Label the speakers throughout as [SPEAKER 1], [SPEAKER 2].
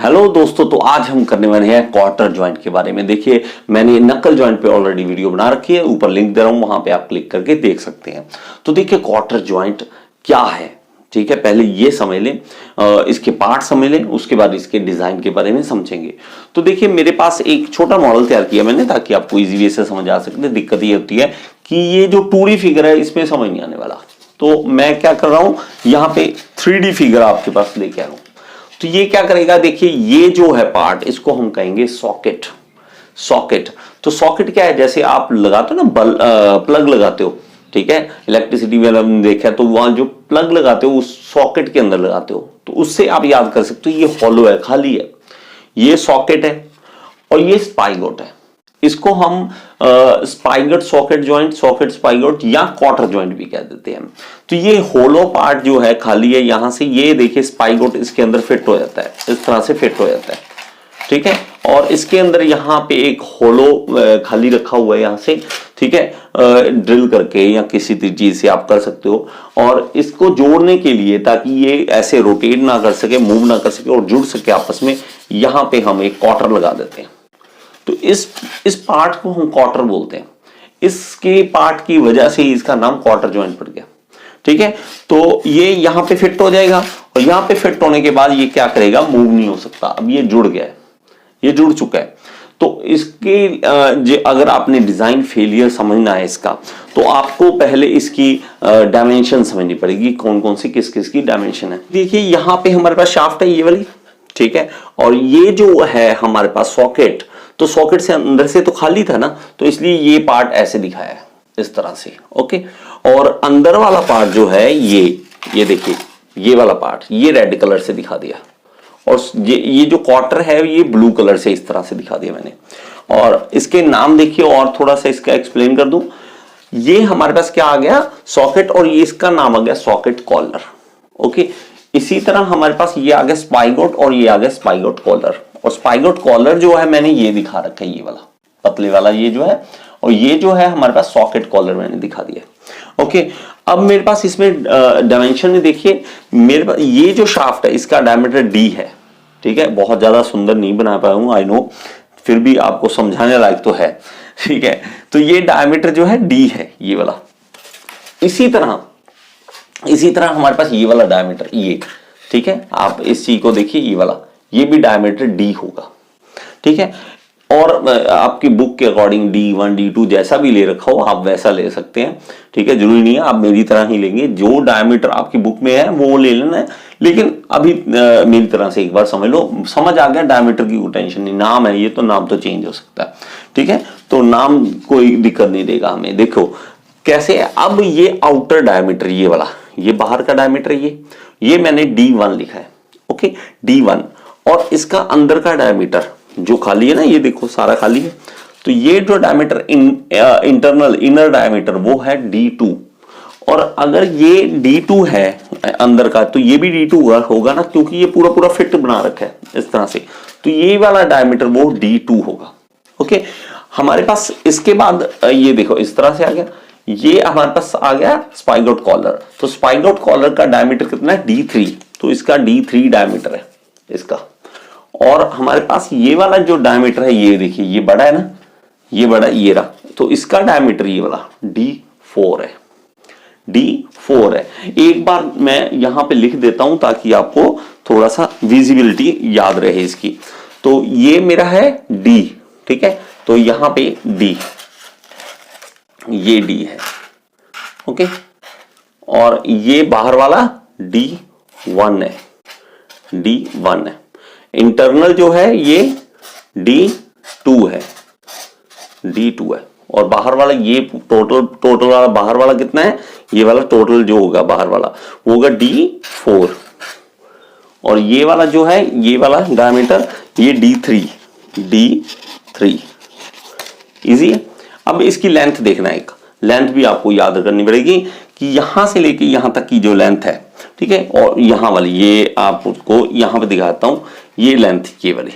[SPEAKER 1] Hello दोस्तों, तो आज हम करने वाले हैं क्वार्टर ज्वाइंट के बारे में। देखिए, मैंने नक्कल ज्वाइंट पे ऑलरेडी वीडियो बना रखी है, ऊपर लिंक दे रहा हूं, वहां पे आप क्लिक करके देख सकते हैं। तो देखिए क्वार्टर ज्वाइंट क्या है, ठीक है। पहले ये समझ लें, इसके पार्ट समझ लें, उसके बाद इसके डिजाइन के बारे में समझेंगे। तो देखिए मेरे पास एक छोटा मॉडल तैयार किया मैंने, ताकि आपको इजी वे से समझ आ सके। दिक्कत ये होती है कि ये जो 2D फिगर है इसमें समझ नहीं आने वाला, तो मैं क्या कर रहा हूं, यहाँ पे 3D फिगर आपके पास लेके आ रहा हूं। तो ये क्या करेगा, देखिए ये जो है पार्ट, इसको हम कहेंगे सॉकेट। सॉकेट, तो सॉकेट क्या है, जैसे आप लगाते हो ना प्लग लगाते हो, ठीक है। इलेक्ट्रिसिटी में हमने देखा, तो वहां जो प्लग लगाते हो उस सॉकेट के अंदर लगाते हो, तो उससे आप याद कर सकते हो ये हॉलो है, खाली है। ये सॉकेट है और ये स्पाइगोट है। इसको हम स्पाइगोट सॉकेट ज्वाइंट, सॉकेट स्पाइगोट या क्वार्टर ज्वाइंट भी कह देते हैं। तो ये होलो पार्ट जो है खाली है, यहां से ये देखिए स्पाइगोट इसके अंदर फिट हो जाता है, इस तरह से फिट हो जाता है, ठीक है। और इसके अंदर यहाँ पे एक होलो खाली रखा हुआ है यहां से, ठीक है, ड्रिल करके या किसी चीज से आप कर सकते हो। और इसको जोड़ने के लिए, ताकि ये ऐसे रोटेट ना कर सके, मूव ना कर सके और जुड़ सके आपस में, यहां पे हम एक क्वार्टर लगा देते हैं। तो इस पार्ट को हम क्वार्टर बोलते हैं। इसके पार्ट की वजह से इसका नाम क्वार्टर ज्वाइंट पड़ गया, ठीक है। तो ये यहां पे फिट हो जाएगा और यहां पे फिट होने के बाद ये क्या करेगा, मूव नहीं हो सकता। अब ये जुड़ गया है, ये जुड़ चुका है। तो इसके अगर आपने डिजाइन फेलियर समझना है इसका, तो आपको पहले इसकी डायमेंशन समझनी पड़ेगी, कौन कौन सी किस किस की डायमेंशन है। देखिए यहां पे हमारे पास शाफ्ट है ये वाली, ठीक है। और ये जो है हमारे पास सॉकेट, तो सॉकेट से अंदर से तो खाली था ना, तो इसलिए ये पार्ट ऐसे दिखाया है, इस तरह से, ओके। और अंदर वाला पार्ट जो है ये देखिए, ये वाला पार्ट ये रेड कलर से दिखा दिया, और ये जो क्वार्टर है ये ब्लू कलर से इस तरह से दिखा दिया मैंने। और इसके नाम देखिए, और थोड़ा सा इसका एक्सप्लेन कर दूं। ये हमारे पास क्या आ गया, सॉकेट, और ये इसका नाम आ गया सॉकेट कॉलर, ओके। इसी तरह हमारे पास ये आ गया स्पाइगोट, और ये आ गया स्पाइगोट कॉलर। और स्पाइगोट कॉलर जो है मैंने ये दिखा रखा है, ये वाला पतले वाला ये जो है, और ये जो है हमारे पास सॉकेट कॉलर मैंने दिखा दिया, ओके। अब मेरे पास इसमें डायमेंशन में देखिए, मेरे पास ये जो शाफ्ट है इसका डायमीटर डी है, ठीक है। बहुत ज्यादा सुंदर नहीं बना पाया हूं, आई नो, फिर भी आपको समझाने लायक तो है, ठीक है। तो ये डायमीटर जो है डी है, ये वाला। इसी तरह हमारे पास ये वाला डायमीटर, ये, ठीक है। आप इस चीज को देखिए, ये वाला, ये भी डायमीटर डी होगा, ठीक है। और आपकी बुक के अकॉर्डिंग D1 D2 जैसा भी ले रखा हो आप वैसा ले सकते हैं, ठीक है। जरूरी नहीं है आप मेरी तरह ही लेंगे, जो डायमीटर आपकी बुक में है वो ले लेना है। लेकिन अभी मेरी तरह से एक बार समझ लो, समझ आ गया, डायमीटर की कोई टेंशन नहीं। नाम है ये, तो नाम तो चेंज हो सकता है, ठीक है। तो नाम कोई दिक्कत नहीं देगा हमें। देखो कैसे है, अब ये आउटर डायमीटर, ये वाला, ये बाहर का डायमीटर, ये मैंने D1 लिखा है, ओके, D1। और इसका अंदर का डायमीटर जो खाली है ना, ये देखो सारा खाली है, तो ये जो डायमीटर इंटरनल इनर डायमीटर वो है D2। और अगर ये D2 है अंदर का, तो ये भी D2 होगा ना, क्योंकि ये पूरा पूरा फिट बना रखा है इस तरह से। तो ये वाला डायमीटर वो D2 होगा, ओके। हमारे पास इसके बाद ये देखो इस तरह से आ गया, ये हमारे पास आ गया स्पाइगोट कॉलर। तो स्पाइगोट कॉलर का डायमीटर कितना है, D3। तो इसका D3 डायमीटर है इसका। और हमारे पास ये वाला जो डायमीटर है, ये देखिए, ये बड़ा है ना, ये बड़ा, ये रहा, तो इसका डायमीटर ये वाला D4 है, D4 है। एक बार मैं यहां पे लिख देता हूं ताकि आपको थोड़ा सा विजिबिलिटी याद रहे इसकी। तो ये मेरा है D, ठीक है। तो यहां पे D, ये D है, ओके। और ये बाहर वाला D1 है, D1 है। इंटरनल जो है ये D2 है, D2 है। और बाहर वाला ये टोटल वाला बाहर वाला कितना है, ये वाला टोटल जो होगा बाहर वाला वो होगा D4। और ये वाला जो है, ये वाला डायमीटर, ये D3। इजी है। अब इसकी लेंथ देखना है, एक लेंथ भी आपको याद करनी पड़ेगी कि यहां से लेके यहां तक की जो लेंथ है, ठीक है। और यहां वाली, ये आपको यहां पे दिखाता हूं, ये लेंथ ये वाली,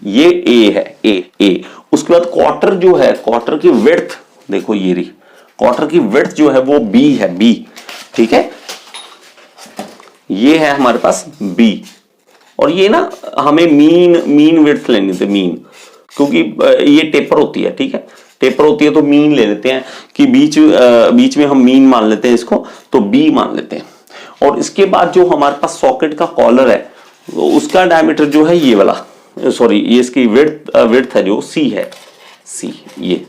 [SPEAKER 1] ये A है, A। उसके बाद क्वार्टर जो है, क्वार्टर की विड्थ देखो, ये रही क्वार्टर की विड्थ जो है वो B है, B, ठीक है। ये है हमारे पास B, और ये ना हमें मीन विड्थ लेनी थी, मीन, क्योंकि ये टेपर होती है, ठीक है, टेपर होती है तो मीन ले लेते हैं कि बीच में हम मीन मान लेते हैं इसको, तो बी मान लेते हैं। और इसके बाद जो हमारे पास सॉकेट का कॉलर है, तो उसका डायमीटर जो है ये वाला, सॉरी ये इसकी विड्थ है जो सी है, सी ये,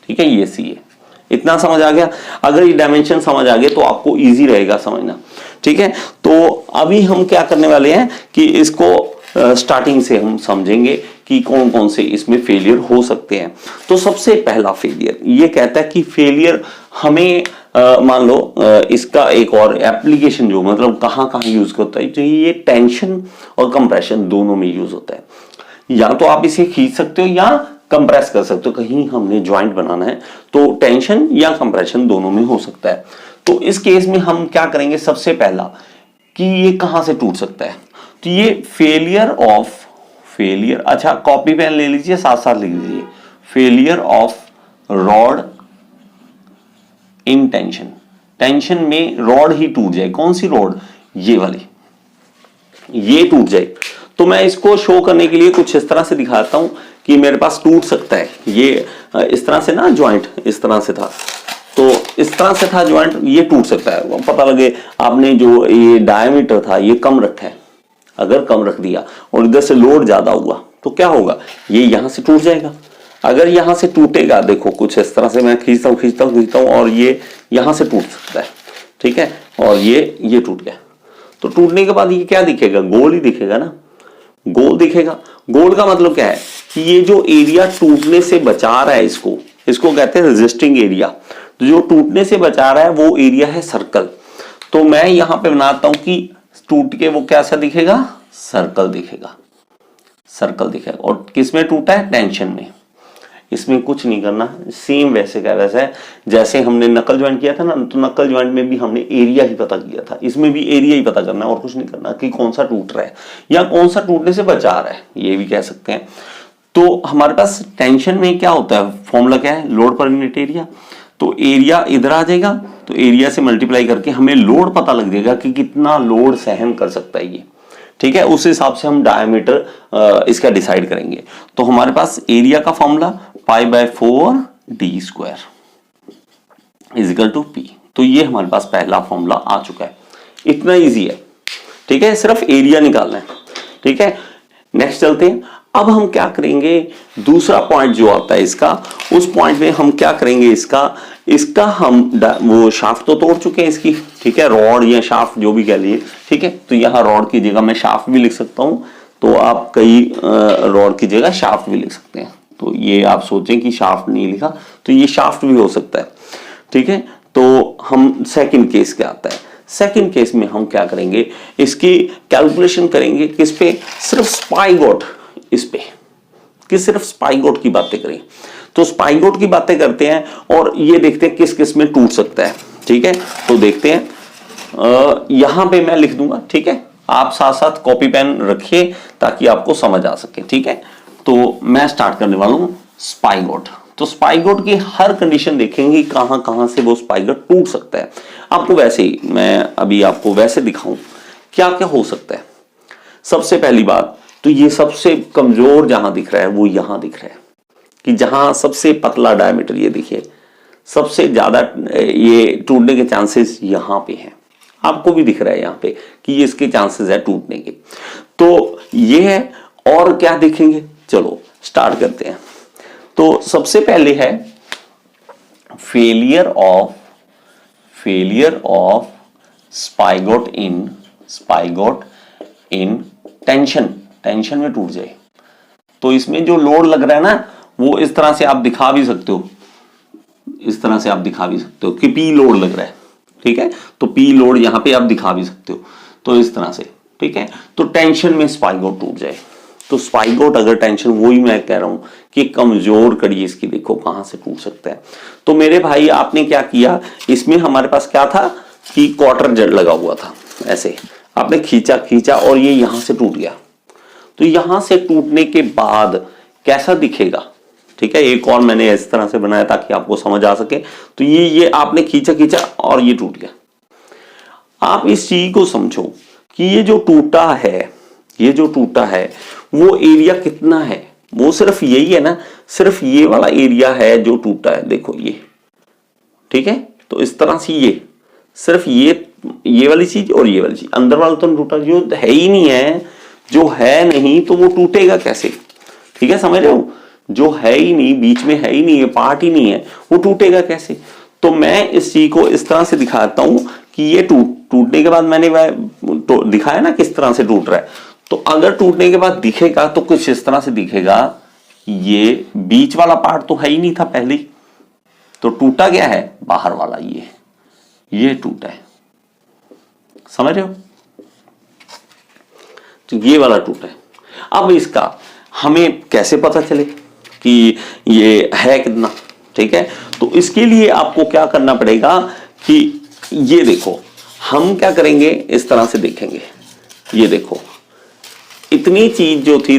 [SPEAKER 1] ठीक है, ये सी है। इतना समझ आ गया? अगर ये डायमेंशन समझ आ गए तो आपको इजी रहेगा समझना, ठीक है। तो अभी हम क्या करने वाले हैं कि इसको स्टार्टिंग से हम समझेंगे कि कौन कौन से इसमें फेलियर हो सकते हैं। तो सबसे पहला फेलियर ये कहता है कि फेलियर हमें मान लो इसका एक और एप्लीकेशन जो मतलब कहाँ कहाँ यूज होता है, तो ये टेंशन और कंप्रेशन दोनों में यूज होता है। या तो आप इसे खींच सकते हो या कंप्रेस कर सकते हो, कहीं हमने ज्वाइंट बनाना है तो टेंशन या कंप्रेशन दोनों में हो सकता है। तो इस केस में हम क्या करेंगे, सबसे पहला कि ये कहां से टूट सकता है, तो ये फेलियर, अच्छा कॉपी पेन ले लीजिए, साथ साथ लिख लीजिए, failure of rod in tension. Tension में रॉड ही टूट जाए, कौन सी रॉड, ये वाली, ये टूट जाए। तो मैं इसको शो करने के लिए कुछ इस तरह से दिखाता हूं कि मेरे पास टूट सकता है। ये इस तरह से ना ज्वाइंट इस तरह से था, तो इस तरह से था ज्वाइंट, ये टूट सकता है। पता लगे आपने जो ये डायमीटर था ये कम रखा है, अगर कम रख दिया और इधर से लोड ज्यादा हुआ तो क्या होगा, ये यहां से टूट जाएगा। अगर यहां से टूटेगा, देखो कुछ इस तरह से मैं खींचता हूं और ये यहां से टूट सकता है, ठीक है, और ये टूट गया। तो टूटने के बाद ये क्या दिखेगा, गोल ही दिखेगा ना, गोल दिखेगा। गोल का मतलब क्या है कि ये जो एरिया टूटने से बचा रहा है, इसको कहते हैं रेजिस्टिंग एरिया। तो जो टूटने से बचा रहा है वो एरिया है सर्कल। तो मैं यहां पे बनाता हूं कि टूट के वो कैसा दिखेगा, सर्कल दिखेगा, सर्कल दिखेगा। और किस में टूटा है, टेंशन में। इसमें कुछ नहीं करना, सेम वैसे का वैसा है जैसे हमने नकल ज्वाइंट किया था ना, तो नकल ज्वाइंट में भी हमने एरिया ही पता किया था, इसमें भी एरिया ही पता करना है और कुछ नहीं करना कि कौन सा टूट रहा है या कौन सा टूटने से बचा रहा है, ये भी कह सकते हैं। तो हमारे पास टेंशन में क्या होता है, फॉर्मूला क्या है, लोड पर यूनिट एरिया। तो एरिया इधर आ जाएगा, तो एरिया से मल्टीप्लाई करके हमें लोड पता लग जाएगा कि कितना लोड सहन कर सकता है ये, ठीक है। उस हिसाब से हम डायमीटर इसका डिसाइड करेंगे। तो हमारे पास एरिया का formula π/4 d square is equal to P। तो ये हमारे पास पहला फॉर्मूला आ चुका है, इतना इजी है, ठीक है, सिर्फ एरिया निकालना है, ठीक है। नेक्स्ट चलते हैं। अब हम क्या करेंगे, दूसरा पॉइंट जो आता है इसका, उस पॉइंट में हम क्या करेंगे, इसका हम वो शाफ्ट तो तोड़ चुके हैं इसकी, ठीक है, रॉड या शाफ्ट जो भी कह लीजिए, ठीक है। तो यहाँ रॉड की जगह मैं शाफ्ट भी लिख सकता हूं, तो आप कई रॉड की जगह शाफ्ट भी लिख सकते हैं। तो ये आप सोचें कि शाफ्ट नहीं लिखा, तो ये शाफ्ट भी हो सकता है, ठीक है। तो हम सेकंड केस क्या आता है, सेकंड केस में हम क्या करेंगे, इसकी कैलकुलेशन करेंगे किस पे, सिर्फ स्पाइगोट, इस पे कि सिर्फ स्पाइगोट की बातें करें। तो स्पाइगोट की बातें करते हैं और ये देखते हैं किस किस में टूट सकता है, ठीक है। तो देखते हैं, यहां पे मैं लिख दूंगा, ठीक है, आप साथ साथ कॉपी पेन रखिए ताकि आपको समझ आ सके, ठीक है। तो मैं स्टार्ट करने वाला हूं स्पाइगोट। तो स्पाइगोट की हर कंडीशन देखेंगे कहां कहां से वो स्पाइगोट टूट सकता है। आपको वैसे ही मैं अभी आपको वैसे दिखाऊं क्या क्या हो सकता है। सबसे पहली बात तो ये सबसे कमजोर जहां दिख रहा है वो यहां दिख रहा है कि जहां सबसे पतला डायमीटर, ये देखिए सबसे ज्यादा ये टूटने के चांसेस यहां पे हैं। आपको भी दिख रहा है यहां पे कि ये इसके चांसेस है टूटने के। तो ये है, और क्या देखेंगे, चलो स्टार्ट करते हैं। तो सबसे पहले है फेलियर ऑफ स्पाइगोट इन टेंशन में टूट जाए। तो इसमें जो लोड लग रहा है ना, वो इस तरह से आप दिखा भी सकते हो, इस तरह से आप दिखा भी सकते हो कि पी लोड लग रहा है, ठीक है। तो पी लोड यहां पे आप दिखा भी सकते हो, तो इस तरह से, ठीक है। तो टेंशन में स्पाइगोट टूट जाए, तो स्पाइगोट अगर टेंशन, वही मैं कह रहा हूं कि कमजोर कड़ी इसकी देखो कहां से टूट सकता है। तो मेरे भाई आपने क्या किया, इसमें हमारे पास क्या था कि क्वार्टर जड़ लगा हुआ था, ऐसे आपने खींचा और ये यहां से टूट गया। तो यहां से टूटने के बाद कैसा दिखेगा, ठीक है। एक और मैंने इस तरह से बनाया ताकि आपको समझ आ सके। तो ये आपने खींचा और ये टूट गया। आप इस चीज को समझो कि ये जो टूटा है ये जो टूटा है वो एरिया कितना है, वो सिर्फ यही है ना, सिर्फ ये वाला एरिया है जो टूटा है, देखो ये, ठीक है। तो इस तरह से ये सिर्फ ये वाली चीज और ये वाली चीज, अंदर वाला तो टूटा, जो है ही नहीं है, जो है नहीं तो वो टूटेगा कैसे, ठीक है, समझ रहे हो, जो है ही नहीं, बीच में है ही नहीं, ये पार्ट ही नहीं है, वो टूटेगा कैसे। तो मैं इस चीज को इस तरह से दिखाता हूं कि ये टूटने के बाद मैंने दिखाया ना किस तरह से टूट रहा है। तो अगर टूटने के बाद दिखेगा तो कुछ इस तरह से दिखेगा, ये बीच वाला पार्ट तो है ही नहीं था पहले ही, तो टूटा क्या है, बाहर वाला ये टूटा है, समझ रहे हो, तो ये वाला टूटा है। अब इसका हमें कैसे पता चले कि ये है कितना, ठीक है। तो इसके लिए आपको क्या करना पड़ेगा कि ये देखो, हम क्या करेंगे, इस तरह से देखेंगे, ये देखो इतनी चीज जो थी,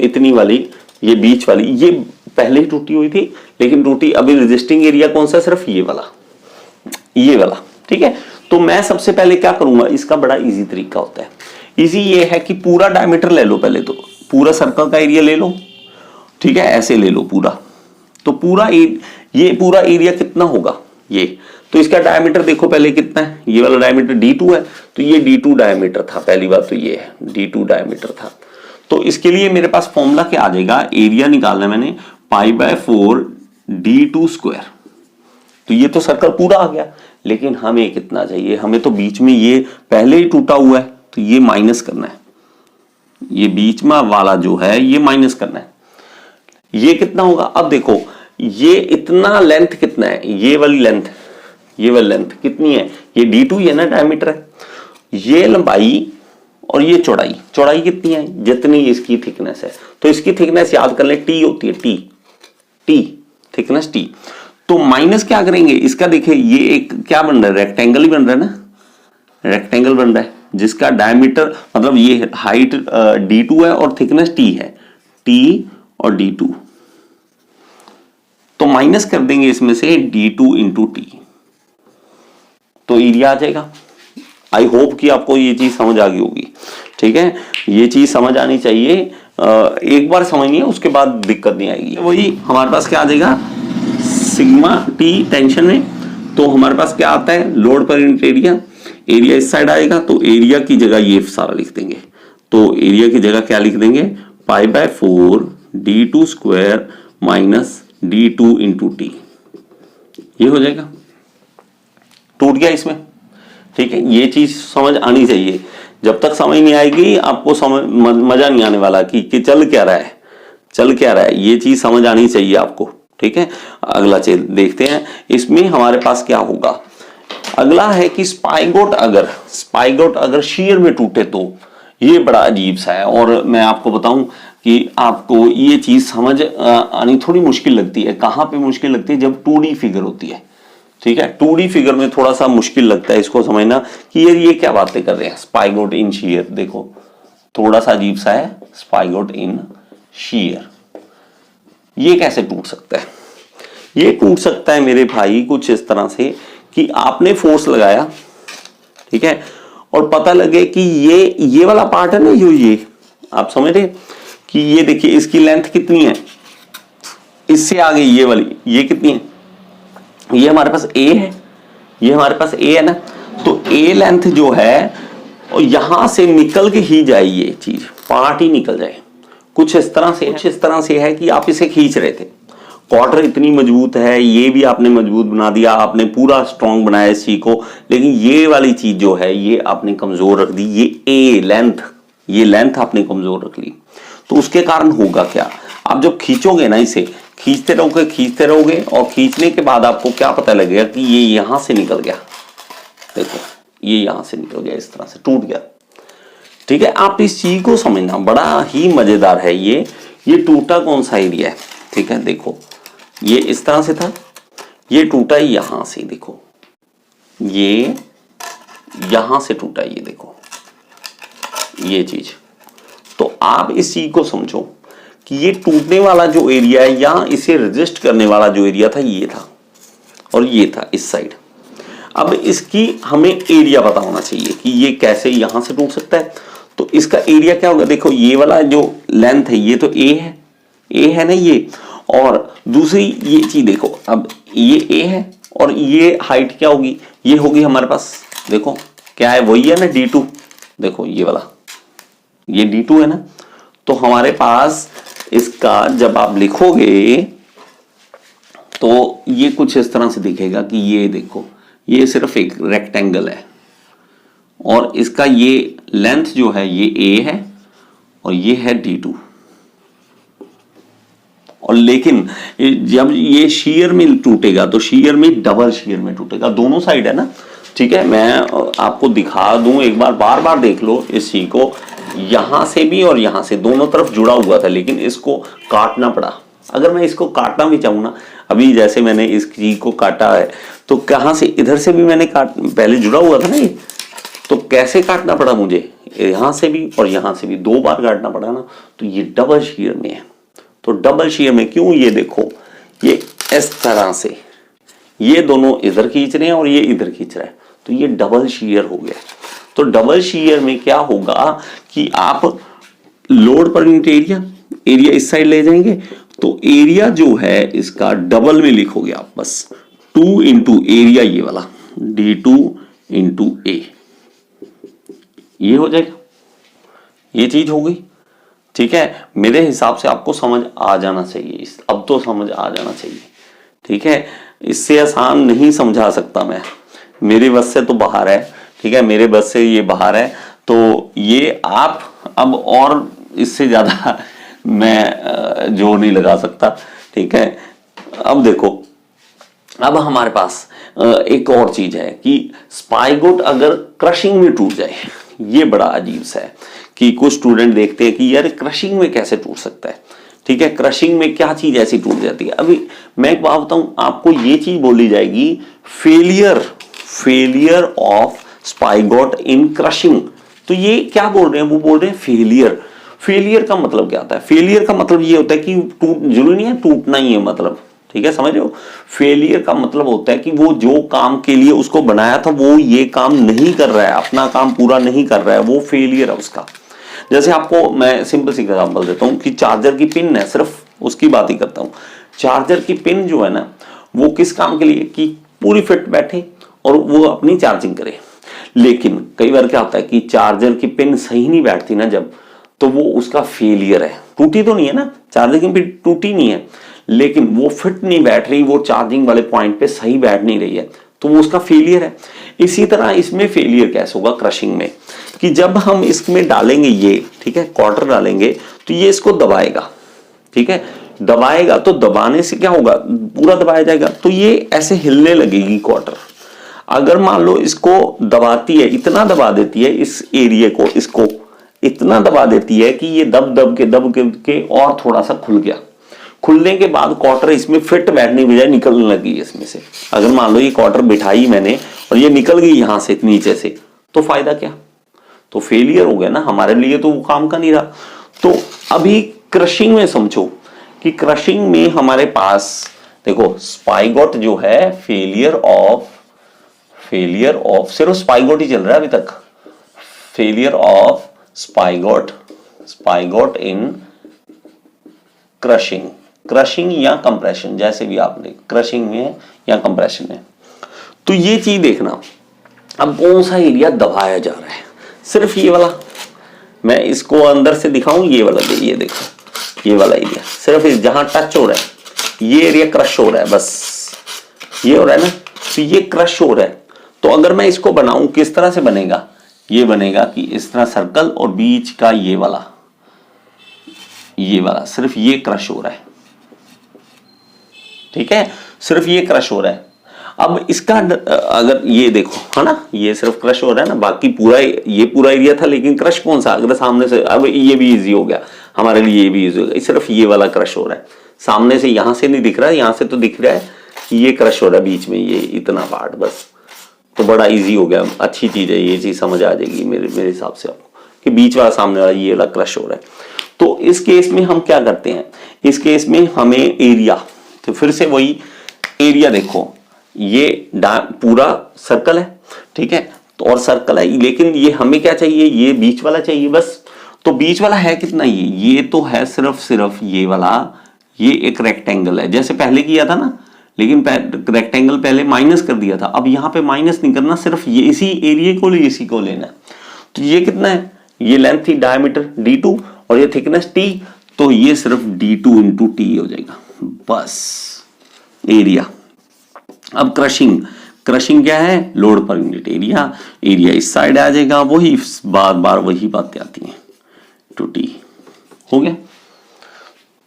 [SPEAKER 1] इतनी वाली, ये बीच वाली, ये पहले ही टूटी हुई थी, लेकिन टूटी, अभी रेजिस्टिंग एरिया कौन सा, सिर्फ ये वाला, ठीक है। तो मैं सबसे पहले क्या करूंगा, इसका बड़ा इजी तरीका होता है। इजी ये है कि पूरा डायमीटर ले लो, पहले तो पूरा सर्कल का एरिया ले लो, ठीक है, ऐसे ले लो पूरा। तो ये पूरा एरिया कितना होगा, ये तो इसका डायमीटर देखो पहले कितना है, ये वाला डायमीटर D2 है, तो ये D2 डायमीटर था, पहली बात तो ये है D2 डायमीटर था। तो इसके लिए मेरे पास फॉर्मूला क्या आ जाएगा, एरिया निकालना है मैंने, π/4 D2 स्क्वायर। तो ये तो सर्कल पूरा आ गया, लेकिन हमें कितना चाहिए, हमें तो बीच में ये पहले ही टूटा हुआ है, तो ये माइनस करना है, ये बीच में वाला जो है ये माइनस करना है। ये कितना होगा, अब देखो ये इतना लेंथ कितना है, ये वाली लेंथ कितनी है, ये D2 है ना, डायमीटर है, ये लंबाई और ये चौड़ाई कितनी है, जितनी इसकी थिकनेस है। तो इसकी थिकनेस याद कर ले, T होती है, T थिकनेस T। तो माइनस क्या करेंगे इसका, देखिए ये एक क्या बन रहा है, रेक्टेंगल ही बन रहा है ना, रेक्टेंगल बन रहा है जिसका डायमीटर, मतलब ये हाइट D2 है और थिकनेस T है, T और D2। तो माइनस कर देंगे इसमें से D2 इंटू T, तो एरिया आ जाएगा। आई होप कि आपको ये चीज समझ आ गई होगी, ठीक है, ये चीज समझ आनी चाहिए, एक बार समझिए उसके बाद दिक्कत नहीं आएगी। वही हमारे पास क्या आ जाएगा, सिग्मा T टेंशन में, तो हमारे पास क्या आता है, लोड पर यूनिट एरिया इस साइड आएगा, तो एरिया की जगह ये सारा लिख देंगे, तो एरिया की जगह क्या लिख देंगे, π/4 D2 square minus D2 into T, ये हो जाएगा, टूट गया इसमें, ठीक है। ये चीज समझ आनी चाहिए, जब तक समझ नहीं आएगी आपको मजा नहीं आने वाला कि चल क्या रहा है, ये चीज समझ आनी चाहिए आपको, ठीक है। अगला चीज देखते हैं, इसमें हमारे पास क्या होगा, अगला है कि स्पाइगोट अगर शीयर में टूटे तो ये बड़ा अजीब सा है, और मैं आपको बताऊं कि आपको ये चीज समझ आनी थोड़ी मुश्किल लगती है। कहां पे मुश्किल लगती है, जब 2D फिगर होती है, ठीक है, 2D फिगर में थोड़ा सा मुश्किल लगता है इसको समझना कि ये क्या बातें कर रहे हैं, स्पाइगोट इन शीयर, देखो थोड़ा सा अजीब सा है, स्पाइगोट इन शीयर, ये कैसे टूट सकता है, ये टूट सकता है मेरे भाई कुछ इस तरह से कि आपने फोर्स लगाया, ठीक है, और पता लगे कि ये वाला पार्ट है ना, ये आप समझ रहे कि ये देखिए इसकी लेंथ कितनी है, इससे आगे ये वाली, ये कितनी है, ये हमारे पास A है, ये हमारे पास A है ना, तो A लेंथ जो है और यहां से निकल के ही जाए, ये चीज पार्ट ही निकल जाए, कुछ इस तरह से है कि आप इसे खींच रहे थे, क्वार्टर इतनी मजबूत है, ये भी आपने मजबूत बना दिया, आपने पूरा स्ट्रॉन्ग बनाया इस चीज को, लेकिन ये वाली चीज जो है ये आपने कमजोर रख दी, ये लेंथ आपने कमजोर रख ली। तो उसके कारण होगा क्या, आप जब खींचोगे ना, इसे खींचते रहोगे और खींचने के बाद आपको क्या पता लगेगा कि ये यहां से निकल गया, देखो ये यहां से निकल गया, इस तरह से टूट गया, ठीक है। आप इस चीज को समझना, बड़ा ही मजेदार है ये टूटा कौन सा एरिया है, ठीक है। देखो ये इस तरह से था, ये टूटा यहां से, देखो ये यहां से टूटा, ये देखो ये चीज। तो आप इस चीज को समझो कि ये टूटने वाला जो एरिया है या इसे रेजिस्ट करने वाला जो एरिया था, ये था और ये था इस साइड। अब इसकी हमें एरिया पता होना चाहिए कि ये कैसे यहां से टूट सकता है। तो इसका एरिया क्या होगा, देखो ये वाला जो लेंथ है ये तो ए है ना ये, और दूसरी ये चीज देखो, अब ये ए है और ये हाइट क्या होगी, ये होगी हमारे पास, देखो क्या है, वही है ना d2, देखो ये वाला, ये d2 है ना। तो हमारे पास इसका जब आप लिखोगे तो ये कुछ इस तरह से दिखेगा कि ये देखो, ये सिर्फ एक रेक्टेंगल है और इसका ये लेंथ जो है ये a है और ये है d2, और लेकिन जब ये शेयर में टूटेगा तो शेयर में डबल शेयर में टूटेगा, दोनों साइड है ना, ठीक है। मैं आपको दिखा दूं एक बार, बार बार देख लो इस चीज को, यहां से भी और यहां से दोनों तरफ जुड़ा हुआ था, लेकिन इसको काटना पड़ा। अगर मैं इसको काटना भी चाहूँ ना, अभी जैसे मैंने इस चीज को काटा है तो कहां से, इधर से भी मैंने पहले जुड़ा हुआ था ना ये, तो कैसे काटना पड़ा मुझे, यहां से भी और यहां से भी 2 बार काटना पड़ा ना, तो ये डबल शेयर में है। तो डबल शेयर में क्यों, ये देखो ये इस तरह से ये दोनों इधर खींच रहे हैं और ये इधर खींच रहा है, तो ये डबल शेयर हो गया। तो डबल शेयर में क्या होगा कि आप लोड पर यूनिट एरिया इस साइड ले जाएंगे, तो एरिया जो है इसका डबल में लिखोगे आप, बस 2 इंटू एरिया ये वाला d2 इंटू ए, ये हो जाएगा, ये चीज हो गई, ठीक है। मेरे हिसाब से आपको समझ आ जाना चाहिए, अब तो समझ आ जाना चाहिए, ठीक है। इससे आसान नहीं समझा सकता मैं, मेरे बस से तो बाहर है, ठीक है, मेरे बस से ये बाहर है। तो ये आप अब और इससे ज्यादा मैं जोर नहीं लगा सकता, ठीक है। अब देखो, अब हमारे पास एक और चीज है कि स्पाइगोट अगर क्रशिंग में टूट जाए, ये बड़ा अजीब सा है कि कुछ स्टूडेंट देखते हैं कि यार क्रशिंग में कैसे टूट सकता है, ठीक है, क्रशिंग में क्या चीज ऐसी टूट जाती है। अभी मैं एक बात बताऊं आपको, ये चीज बोली जाएगी फेलियर ऑफ स्पाइगोट इन क्रशिंग। तो ये क्या बोल रहे हैं, वो बोल रहे हैं फेलियर का मतलब क्या होता है, फेलियर का मतलब ये होता है कि जरूरी नहीं है टूटना ही है मतलब, ठीक है, समझ रहे हो। फेलियर का मतलब होता है कि वो जो काम के लिए उसको बनाया था वो ये काम नहीं कर रहा है, अपना काम पूरा नहीं कर रहा है, वो फेलियर है उसका। जैसे आपको मैं सिंपल सी एग्जांपल देता हूं कि चार्जर की पिन है, सिर्फ उसकी बात ही करता हूं। चार्जर की पिन जो है ना, वो किस काम के लिए, कि पूरी फिट बैठे और वो अपनी चार्जिंग करे। लेकिन कई बार क्या होता है कि चार्जर की पिन सही नहीं बैठती ना जब, तो वो उसका फेलियर है। टूटी तो नहीं है ना, चार्जर की पिन टूटी नहीं है, लेकिन वो फिट नहीं बैठ रही, वो चार्जिंग वाले पॉइंट पे सही बैठ नहीं रही है, तो वो उसका फेलियर है। इसी तरह इसमें फेलियर कैसे होगा क्रशिंग में, कि जब हम इसमें डालेंगे ये, ठीक है, क्वार्टर डालेंगे तो ये इसको दबाएगा, ठीक है, दबाएगा तो दबाने से क्या होगा, पूरा दबाया जाएगा तो ये ऐसे हिलने लगेगी क्वार्टर। अगर मान लो इसको दबाती है, इतना दबा देती है इस एरिया को, इसको इतना दबा देती है कि ये दब के और थोड़ा सा खुल गया। खुलने के बाद क्वार्टर इसमें फिट बैठने की बजाय निकलने लगी है इसमें से। अगर मान लो ये क्वार्टर बिठाई मैंने और ये निकल गई यहां से नीचे से, तो फायदा क्या, तो फेलियर हो गया ना हमारे लिए, तो वो काम का नहीं रहा। तो अभी क्रशिंग में समझो कि क्रशिंग में हमारे पास देखो स्पाइगोट जो है फेलियर ऑफ सिर्फ स्पाइगोट ही चल रहा है अभी तक, फेलियर ऑफ स्पाइगोट इन क्रशिंग या कंप्रेशन, जैसे भी आपने क्रशिंग में या कंप्रेशन में। तो ये चीज देखना, अब कौन सा एरिया दबाया जा रहा है, सिर्फ ये वाला, मैं इसको अंदर से दिखाऊं, ये वाला, ये देखो ये वाला एरिया, सिर्फ जहां टच हो रहा है ये एरिया क्रश हो रहा है, बस ये हो रहा है ना, तो ये क्रश हो रहा है। तो अगर मैं इसको बनाऊं किस तरह से बनेगा, ये बनेगा कि इस तरह सर्कल और बीच का ये वाला सिर्फ ये क्रश हो रहा है, ठीक है, सिर्फ ये क्रश हो रहा है। अब इसका अगर ये देखो है ना, ये सिर्फ क्रश हो रहा है ना, बाकी पूरा ये पूरा एरिया था, लेकिन क्रश कौन सा, अगर सामने से, अब ये भी इजी हो गया हमारे लिए, ये भी इजी हो गया, सिर्फ ये वाला क्रश हो रहा है, सामने से यहां से नहीं दिख रहा है, यहां से तो दिख रहा है कि ये क्रश हो रहा है बीच में, ये इतना पार्ट बस, तो बड़ा इजी हो गया, अच्छी चीज है, ये चीज समझ आ जाएगी मेरे हिसाब से आपको कि बीच वाला सामने वाला ये वाला क्रश हो रहा है। तो इस केस में हम क्या करते हैं, इस केस में हमें एरिया, तो फिर से वही एरिया देखो, ये पूरा सर्कल है, ठीक है, तो और सर्कल है, लेकिन ये हमें क्या चाहिए, ये बीच वाला चाहिए बस। तो बीच वाला है कितना, ये तो है सिर्फ ये वाला, ये एक रेक्टेंगल है जैसे पहले किया था ना, लेकिन रेक्टेंगल पहले माइनस कर दिया था, अब यहां पे माइनस नहीं करना, सिर्फ ये इसी एरिया को इसी को लेना है। तो ये कितना है, ये लेंथ थी डायमीटर d2 और ये थिकनेस t, तो ये सिर्फ d2 इंटू टी हो जाएगा बस एरिया। अब क्रशिंग क्या है, load per unit area, area इस साइड आ जाएगा, वही बार बार वही बातें आती हैं, टू टी हो गया।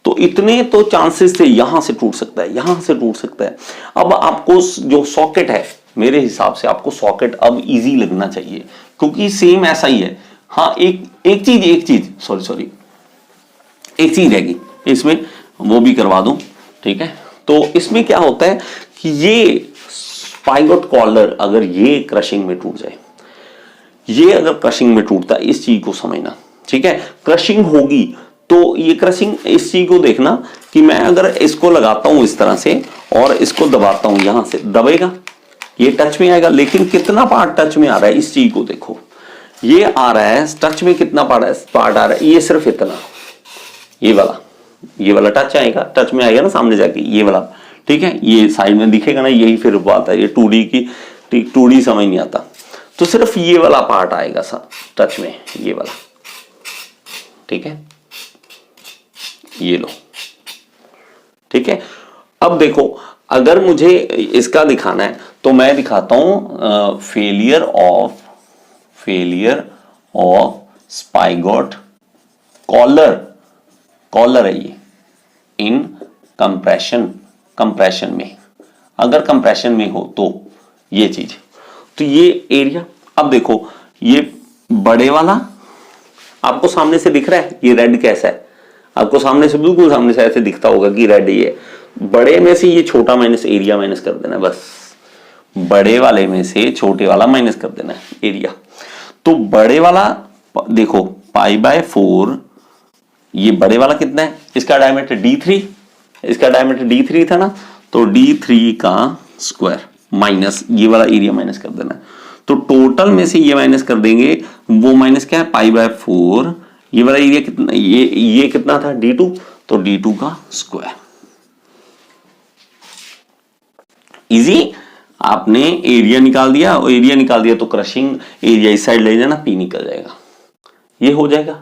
[SPEAKER 1] तो इतने तो चांसेस थे, यहां से टूट सकता है, यहां से टूट सकता है। अब आपको जो सॉकेट है, मेरे हिसाब से आपको सॉकेट अब इजी लगना चाहिए, क्योंकि सेम ऐसा ही है। हाँ एक चीज सॉरी एक चीज रहेगी इसमें, वो भी करवा दूं, ठीक है। तो इसमें क्या होता है कि ये स्पाइगोट कॉलर अगर ये क्रशिंग में टूट जाए, ये अगर क्रशिंग में टूटता है, इस चीज को समझना, ठीक है। क्रशिंग होगी तो ये क्रशिंग, इस चीज को देखना कि मैं अगर इसको लगाता हूं इस तरह से और इसको दबाता हूं, यहां से दबेगा, ये टच में आएगा, लेकिन कितना पार्ट टच में आ रहा है इस चीज को देखो, ये आ रहा है टच में, कितना पार्ट आ रहा है, ये सिर्फ इतना, ये वाला टच आएगा, टच में आएगा ना सामने जाके, ये वाला, ठीक है। ये साइड में दिखेगा ना, यही फिर बात है, ये 2D की 2D समझ नहीं आता, तो सिर्फ ये वाला पार्ट आएगा टच में, ये वाला, ठीक है, ये लो, ठीक है। अब देखो अगर मुझे इसका दिखाना है तो मैं दिखाता हूं फेलियर ऑफ स्पाइगोट कॉलर है ये इन कंप्रेशन में, अगर कंप्रेशन में हो तो ये चीज, तो ये एरिया। अब देखो ये बड़े वाला आपको सामने से दिख रहा है, ये रेड कैसा है, आपको सामने से, बिल्कुल सामने से ऐसे दिखता होगा कि रेड ही है। बड़े में से ये छोटा माइनस एरिया माइनस कर देना है बस, बड़े वाले में से छोटे वाला माइनस कर देना है एरिया। तो बड़े वाला देखो π/4, ये बड़े वाला कितना है, इसका डायमीटर d3, इसका डायमीटर d3 था ना, तो d3 का स्क्वायर माइनस ये वाला एरिया माइनस कर देना है। तो टोटल में से ये माइनस कर देंगे, वो माइनस क्या है π/4, ये वाला एरिया कितना, ये कितना था d2, तो d2 का स्क्वायर। इजी, आपने एरिया निकाल दिया, और एरिया निकाल दिया तो क्रशिंग एरिया इस साइड ले जाना, P निकल जाएगा, ये हो जाएगा।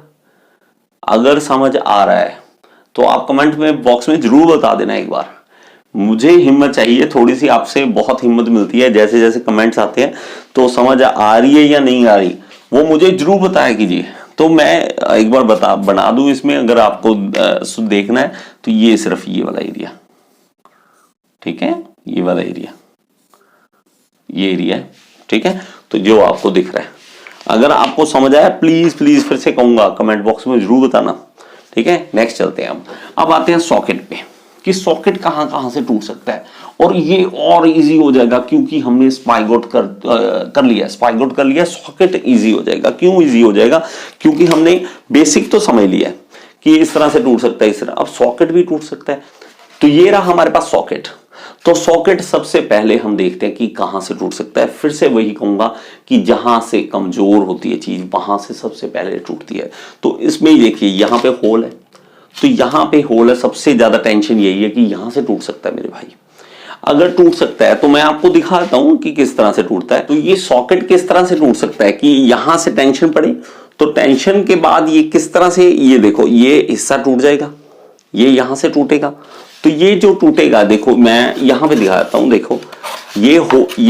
[SPEAKER 1] अगर समझ आ रहा है तो आप कमेंट में बॉक्स में जरूर बता देना एक बार, मुझे हिम्मत चाहिए थोड़ी सी, आपसे बहुत हिम्मत मिलती है, जैसे जैसे कमेंट्स आते हैं तो समझ आ रही है या नहीं आ रही, वो मुझे जरूर बताया कीजिए, तो मैं एक बार बना दूं इसमें। अगर आपको देखना है तो ये सिर्फ ये वाला एरिया, ठीक है, ये वाला एरिया, ये एरिया है, ठीक है। तो जो आपको दिख रहा है, अगर आपको समझ आया प्लीज फिर से कहूंगा कमेंट बॉक्स में जरूर बताना, ठीक है। नेक्स्ट चलते हैं, अब आते हैं सॉकेट पे, कि सॉकेट कहां से टूट सकता है, और ये और इजी हो जाएगा क्योंकि हमने स्पाइगोट कर लिया, सॉकेट इजी हो जाएगा। क्यों इजी हो जाएगा, क्योंकि हमने बेसिक तो समझ लिया है कि इस तरह से टूट सकता है, इस तरह, अब सॉकेट भी टूट सकता है। तो ये रहा हमारे पास सॉकेट। तो सॉकेट सबसे पहले हम देखते हैं कि कहां से टूट सकता है। फिर से वही कहूंगा कि जहां से कमजोर होती है चीज, वहां से सबसे पहले टूटती है। तो इसमें ही देखिए, यहां पे होल है, तो यहां पे होल है, सबसे ज्यादा टेंशन यही है कि यहां से टूट सकता है मेरे भाई। अगर टूट सकता है तो मैं आपको दिखाता हूं कि किस तरह से टूटता है। तो ये सॉकेट किस तरह से टूट सकता है कि यहां से टेंशन पड़े, तो टेंशन के बाद ये किस तरह से, ये देखो ये हिस्सा टूट जाएगा, ये यहां से टूटेगा। तो ये जो टूटेगा, देखो मैं यहां पे दिखाता हूं, देखो ये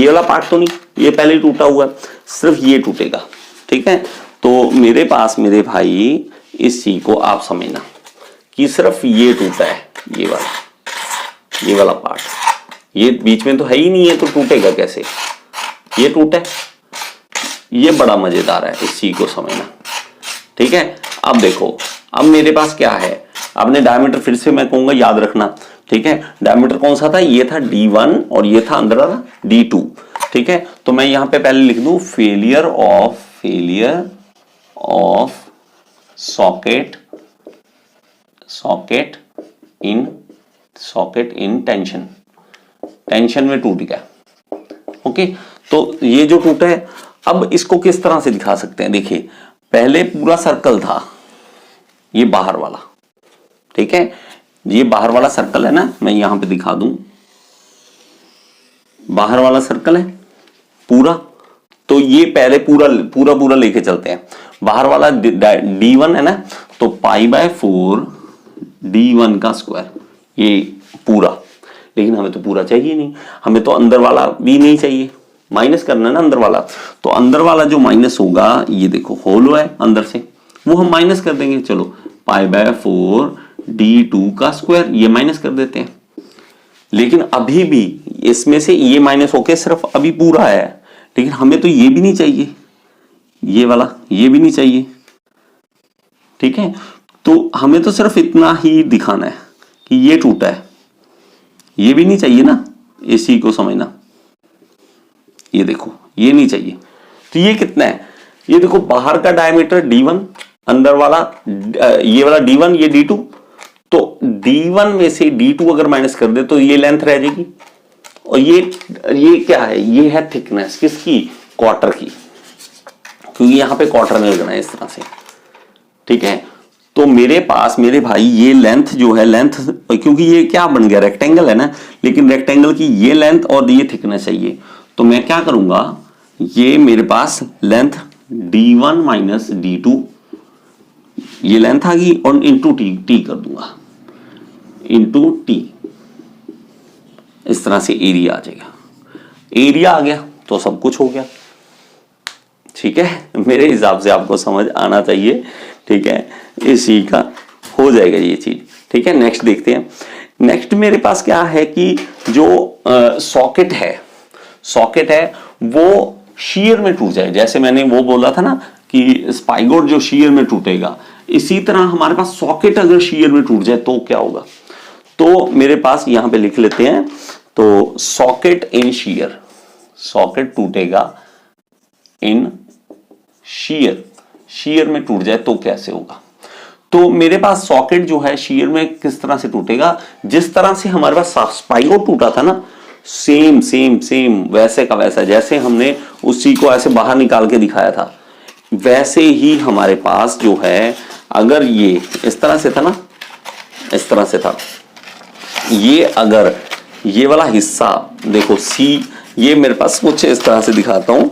[SPEAKER 1] वाला पार्ट तो नहीं, ये पहले टूटा हुआ है, सिर्फ ये टूटेगा, ठीक है। तो मेरे पास मेरे भाई इस चीज को आप समझना कि सिर्फ ये टूटा है, ये वाला पार्ट, ये बीच में तो है ही नहीं है, तो टूटेगा कैसे, ये टूटा है। ये बड़ा मजेदार है, इस चीज को समझना, ठीक है। अब देखो, अब मेरे पास क्या है, आपने डायमीटर फिर से मैं कहूंगा याद रखना, ठीक है। डायमीटर कौन सा था, ये था D1 और ये था अंदर वाला D2, ठीक है। तो मैं यहां पे पहले लिख दूं failure of socket in tension में टूट गया, ओके। तो ये जो टूटा है, अब इसको किस तरह से दिखा सकते हैं, देखिए पहले पूरा सर्कल था ये बाहर वाला, ठीक है, ये बाहर वाला सर्कल है ना, मैं यहां पे दिखा दूं, बाहर वाला सर्कल है पूरा, तो ये पहले पूरा पूरा पूरा लेके चलते हैं। बाहर वाला d1 है ना, तो π/4 d1 का स्क्वायर, ये पूरा, लेकिन हमें तो पूरा चाहिए नहीं, हमें तो अंदर वाला भी नहीं चाहिए, माइनस करना है ना अंदर वाला, तो अंदर वाला जो माइनस होगा, ये देखो होलो है अंदर से, वो हम माइनस कर देंगे, चलो π/4 d2 का स्क्वायर, ये माइनस कर देते हैं। लेकिन अभी भी इसमें से ये माइनस होके सिर्फ अभी पूरा है, लेकिन हमें तो ये भी नहीं चाहिए, ये वाला ये भी नहीं चाहिए, ठीक है, तो हमें तो सिर्फ इतना ही दिखाना है कि ये टूटा है, ये भी नहीं चाहिए ना, इसी को समझना, ये देखो ये नहीं चाहिए, तो ये कितना है, ये देखो बाहर का डायमीटर d1, अंदर वाला ये वाला d1, ये d2, तो d1 में से d2 अगर माइनस कर दे तो ये लेंथ रह जाएगी, और ये क्या है, ये है थिकनेस किसकी, क्वार्टर की, क्योंकि यहां पे क्वार्टर में लगना है इस तरह से, ठीक है। तो मेरे पास मेरे भाई ये लेंथ जो है, लेंथ क्योंकि ये क्या बन गया, रेक्टेंगल है ना, लेकिन रेक्टेंगल की ये लेंथ और ये थिकनेस चाहिए, तो मैं क्या करूंगा, ये मेरे पास लेंथ d1 माइनस d2, ये लेंथ आ गई, और इंटू टी कर दूंगा, इंटू टी, इस तरह से एरिया आ जाएगा, एरिया आ गया तो सब कुछ हो गया, ठीक है, मेरे हिसाब से आपको समझ आना चाहिए, ठीक है, इसी का हो जाएगा ये चीज, ठीक है। नेक्स्ट देखते हैं, नेक्स्ट मेरे पास क्या है कि जो सॉकेट है वो शीयर में टूट जाए, जैसे मैंने वो बोला था ना कि स्पाइगोट जो शीयर में टूटेगा, इसी तरह हमारे पास सॉकेट अगर शीयर में टूट जाए तो क्या होगा, तो मेरे पास यहां पे लिख लेते हैं, तो सॉकेट इन शीयर, सॉकेट टूटेगा इन शीयर, शीयर में टूट जाए तो कैसे होगा, तो मेरे पास सॉकेट जो है शीयर में किस तरह से टूटेगा, जिस तरह से हमारे पास स्पाइगोट टूटा था ना, सेम सेम सेम वैसे का वैसा, जैसे हमने उसी को ऐसे बाहर निकाल के दिखाया था, वैसे ही हमारे पास जो है, अगर ये इस तरह से था ना, इस तरह से था, ये अगर ये वाला हिस्सा देखो सी, ये मेरे पास कुछ इस तरह से दिखाता हूं,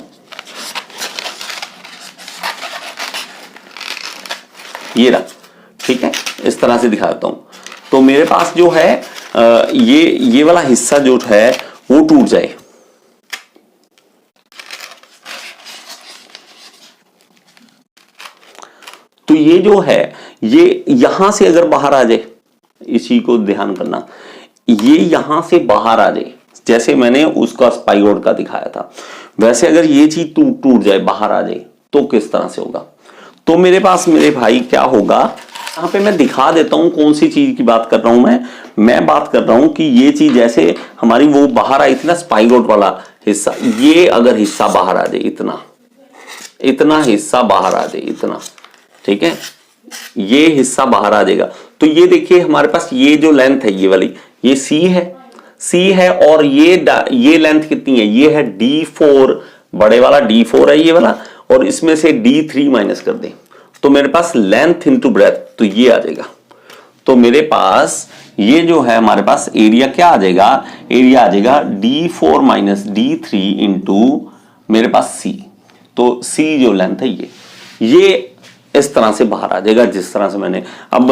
[SPEAKER 1] ये रहा, ठीक है, इस तरह से दिखाता हूं, तो मेरे पास जो है ये वाला हिस्सा जो है वो टूट जाए, तो ये जो है ये यहां से अगर बाहर आ जाए, इसी को ध्यान करना, ये यहां से बाहर आ जाए, जैसे मैंने उसका स्पाइगोट का दिखाया था, वैसे अगर ये चीज टूट जाए, बाहर आ जाए, तो किस तरह से होगा, तो मेरे पास मेरे भाई क्या होगा, यहाँ पे मैं दिखा देता हूं कौन सी चीज की बात कर रहा हूं, मैं बात कर रहा हूं कि ये चीज जैसे हमारी वो बाहर आई थी ना, स्पाइगोट वाला हिस्सा, ये अगर हिस्सा बाहर आ जाए, इतना हिस्सा बाहर आ जाए, इतना, ठीक है, ये हिस्सा बाहर आ जाएगा, तो ये देखिए हमारे पास ये जो लेंथ है, ये वाली, ये सी है, और ये लेंथ कितनी है, ये है d4, बड़े वाला d4 है ये वाला, और इसमें से d3 माइनस कर दें, तो मेरे पास लेंथ इनटू ब्रेथ, तो ये आ जाएगा, तो मेरे पास ये जो है, हमारे पास एरिया क्या आ जाएगा, एरिया आ जाएगा d4 माइनस d3 इंटू मेरे पास c, तो c जो लेंथ है ये इस तरह से बाहर आ जाएगा, जिस तरह से मैंने अब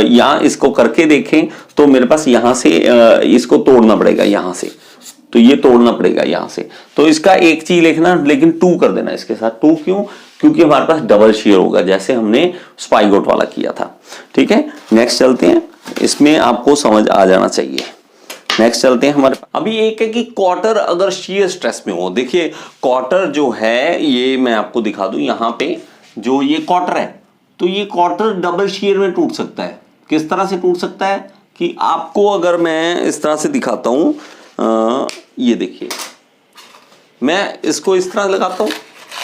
[SPEAKER 1] यहां इसको करके देखें, तो मेरे पास यहां से इसको तोड़ना पड़ेगा, यहां से, तो ये तोड़ना पड़ेगा यहां से, तो इसका एक चीज लिखना, लेकिन 2 कर देना इसके साथ, 2 क्यों, क्योंकि हमारे पास डबल शेयर होगा, जैसे हमने स्पाइगोट वाला किया था, ठीक है। नेक्स्ट चलते हैं, इसमें आपको समझ आ जाना चाहिए, नेक्स्ट चलते हैं हमारे, अभी एक है कि क्वार्टर अगर शेयर स्ट्रेस में हो, देखिए क्वार्टर जो है, ये मैं आपको दिखा दूं, यहां पे जो ये क्वार्टर है, तो ये क्वार्टर डबल शेयर में टूट सकता है, किस तरह से टूट सकता है, कि आपको अगर मैं इस तरह से दिखाता हूं, ये देखिए, मैं इसको इस तरह लगाता हूं,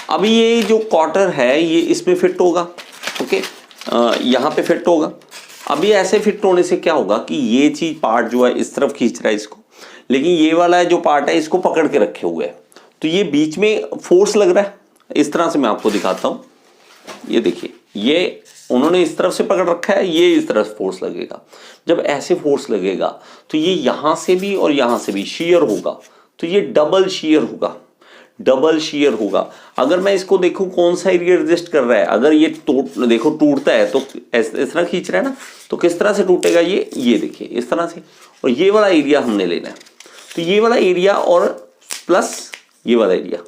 [SPEAKER 1] अभी ये जो क्वार्टर है ये इसमें फिट होगा, ओके, यहां पे फिट होगा, अभी ऐसे फिट होने से क्या होगा कि ये चीज पार्ट जो है इस तरफ खींच रहा है इसको, लेकिन ये वाला जो पार्ट है इसको पकड़ के रखे हुए है, तो ये बीच में फोर्स लग रहा है, इस तरह से मैं आपको दिखाता हूं, ये देखिए, ये उन्होंने इस तरफ से पकड़ रखा है, ये इस तरफ फोर्स लगेगा। जब ऐसे फोर्स लगेगा तो ये यहां से भी और यहां से भी शियर होगा, तो ये डबल शियर होगा, डबल शियर होगा। अगर मैं इसको देखूं कौन सा एरिया रेजिस्ट कर रहा है, अगर ये देखो टूटता है तो इस तरह खींच रहा है ना, तो किस तरह से टूटेगा ये देखिए इस तरह से, और ये वाला एरिया हमने लेना है। तो ये वाला एरिया और प्लस ये वाला एरिया,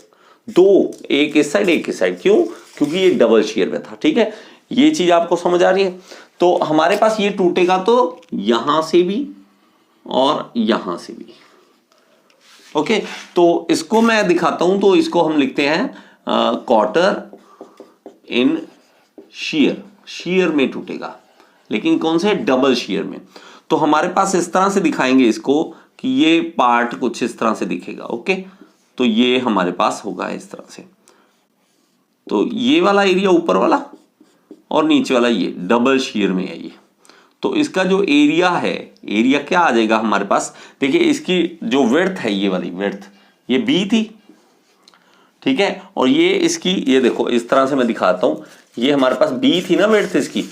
[SPEAKER 1] दो, एक इस साइड एक इस साइड, क्यों? क्योंकि ये डबल शियर में था। ठीक है, ये चीज आपको समझ आ रही है। तो हमारे पास ये टूटेगा तो यहां से भी और यहां से भी। ओके, तो इसको मैं दिखाता हूं, तो इसको हम लिखते हैं क्वार्टर इन शियर, शियर में टूटेगा, लेकिन कौन से? डबल शियर में। तो हमारे पास इस तरह से दिखाएंगे इसको कि ये पार्ट कुछ इस तरह से दिखेगा। ओके, तो ये हमारे पास होगा इस तरह से। तो ये वाला एरिया ऊपर वाला और नीचे वाला ये डबल शियर में है ये। तो इसका जो एरिया है, एरिया क्या आ जाएगा हमारे पास? देखिए इसकी जो विड्थ है, ये वाली विड्थ, ये बी थी, ठीक है, और ये इसकी, ये देखो इस तरह से मैं दिखाता हूं, ये हमारे पास बी थी ना विड्थ इसकी,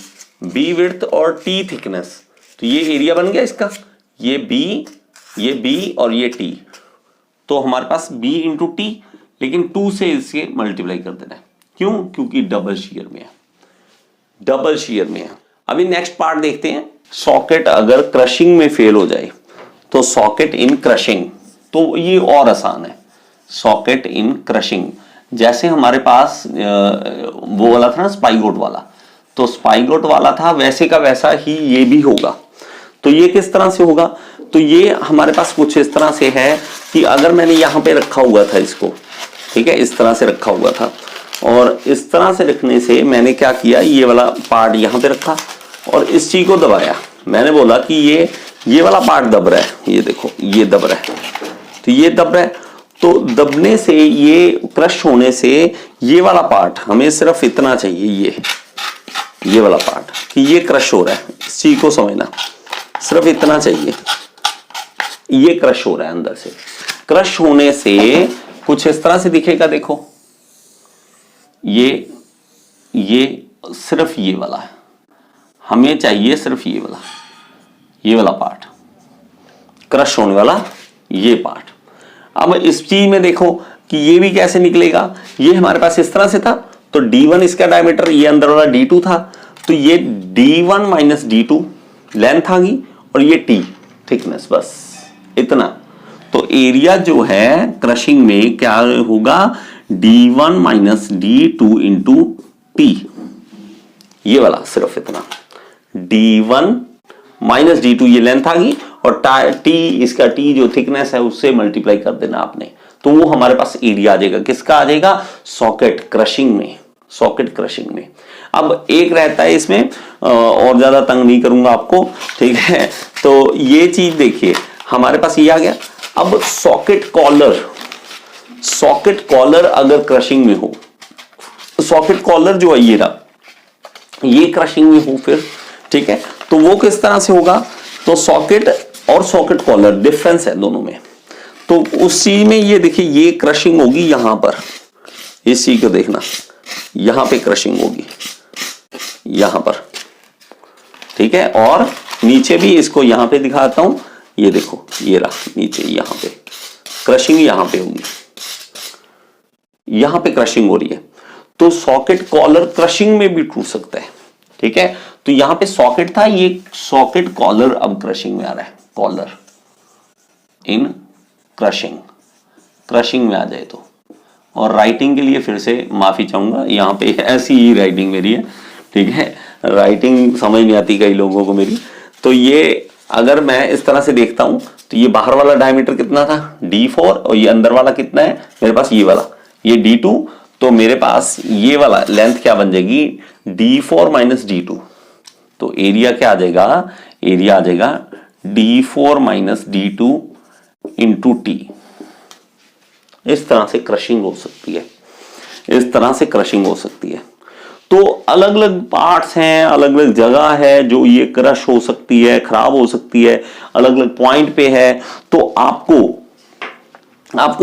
[SPEAKER 1] बी विड्थ और टी थिकनेस, तो ये एरिया बन गया इसका, ये बी और ये टी। तो हमारे पास बी इंटू टी, लेकिन 2 से इसके मल्टीप्लाई कर देना है। क्यों? क्योंकि डबल शियर में है, डबल शियर में है। अभी नेक्स्ट पार्ट देखते हैं। सॉकेट अगर क्रशिंग में फेल हो जाए तो सॉकेट इन क्रशिंग, तो ये और आसान है। सॉकेट इन क्रशिंग, जैसे हमारे पास वो वाला था ना स्पाइगोट वाला, तो स्पाइगोट वाला था वैसे का वैसा ही ये भी होगा। तो ये किस तरह से होगा? तो ये हमारे पास कुछ इस तरह से है कि अगर मैंने यहां पे रखा हुआ था इसको, ठीक है, इस तरह से रखा हुआ था, और इस तरह से रखने से मैंने क्या किया, ये वाला पार्ट यहां पे रखा और इस चीज को दबाया। मैंने बोला कि ये वाला पार्ट दब रहा है, ये देखो ये दब रहा है, तो ये दब रहा है, तो दबने से, ये क्रश होने से ये वाला पार्ट हमें सिर्फ इतना चाहिए, ये वाला पार्ट कि ये क्रश हो रहा है, इस चीज को समझना, सिर्फ इतना चाहिए, ये क्रश हो रहा है अंदर से। क्रश होने से कुछ इस तरह से दिखेगा, देखो ये सिर्फ ये वाला है, हमें चाहिए सिर्फ ये वाला पार्ट, क्रश होने वाला ये पार्ट। अब इस चीज में देखो कि ये भी कैसे निकलेगा, ये हमारे पास इस तरह से था, तो D1 इसका डायमीटर, ये अंदर वाला D2 था, तो ये D1 माइनस D2 लेंथ आ गई, और ये T थिकनेस, बस इतना। तो एरिया जो है क्रशिंग में क्या होगा, D1 minus D2 into T, ये वाला सिर्फ इतना, D1 माइनस D2 ये लेंथ आ गई, और T इसका T जो थिकनेस है उससे मल्टीप्लाई कर देना आपने, तो वो हमारे पास एरिया आ जाएगा। किसका आ जाएगा? सॉकेट क्रशिंग में, सॉकेट क्रशिंग में। अब एक रहता है इसमें, और ज्यादा तंग नहीं करूंगा आपको, ठीक है, तो ये चीज देखिए हमारे पास ये आ गया। अब सॉकेट कॉलर अगर क्रशिंग में हो, सॉकेट कॉलर जो है ये क्रशिंग में हो फिर, ठीक है, तो वो किस तरह से होगा? तो सॉकेट और सॉकेट कॉलर डिफरेंस है दोनों में। तो उस चीज में ये देखिए, ये क्रशिंग होगी यहां पर, इस चीज को देखना, यहां पे क्रशिंग होगी यहां पर, ठीक है, और नीचे भी इसको यहां पे दिखाता हूं, ये देखो ये रहा नीचे, यहां पे क्रशिंग यहां पे होगी, यहां पे क्रशिंग हो रही है। तो सॉकेट कॉलर क्रशिंग में भी टूट सकता है, ठीक है। तो यहां पे सॉकेट था, ये सॉकेट कॉलर अब क्रशिंग में आ रहा है, कॉलर इन क्रशिंग में आ जाए तो। और राइटिंग के लिए फिर से माफी चाहूंगा, यहाँ पे ऐसी ही राइटिंग मेरी है, ठीक है, राइटिंग समझ नहीं आती कई लोगों को मेरी। तो ये अगर मैं इस तरह से देखता हूं, तो ये बाहर वाला डायमीटर कितना था, D4, और ये अंदर वाला कितना है मेरे पास, ये वाला, ये D2, तो मेरे पास ये वाला लेंथ क्या बन जाएगी, D4 माइनस D2। तो एरिया क्या आ जाएगा, एरिया आ जाएगा D4 minus D2 into T। इस तरह से क्रशिंग हो सकती है, इस तरह से क्रशिंग हो सकती है। तो अलग अलग पार्ट्स हैं, अलग अलग जगह है जो ये क्रश हो सकती है, खराब हो सकती है, अलग अलग पॉइंट पे है। तो आपको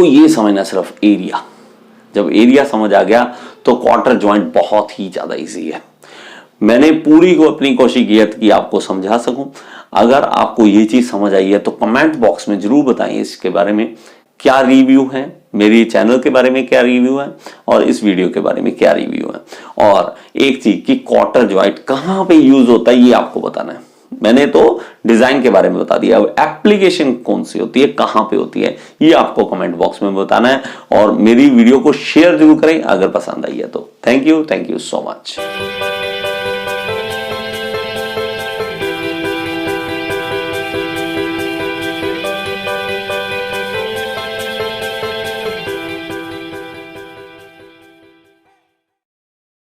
[SPEAKER 1] ये समझना सिर्फ एरिया, जब एरिया समझ आ गया तो क्वार्टर ज्वाइंट बहुत ही ज्यादा इजी है। मैंने पूरी को अपनी कोशिश की है कि आपको समझा सकूं। अगर आपको ये चीज समझ आई है तो कमेंट बॉक्स में जरूर बताएं इसके बारे में क्या रिव्यू है, मेरी चैनल के बारे में क्या रिव्यू है और इस वीडियो के बारे में क्या रिव्यू है। और एक चीज कि क्वार्टर ज्वाइंट कहां पे यूज होता है ये आपको बताना है। मैंने तो डिजाइन के बारे में बता दिया, अब एप्लीकेशन कौन सी होती है, कहां पे होती है, ये आपको कमेंट बॉक्स में बताना है। और मेरी वीडियो को शेयर जरूर करें अगर पसंद आई है तो। Thank you so much.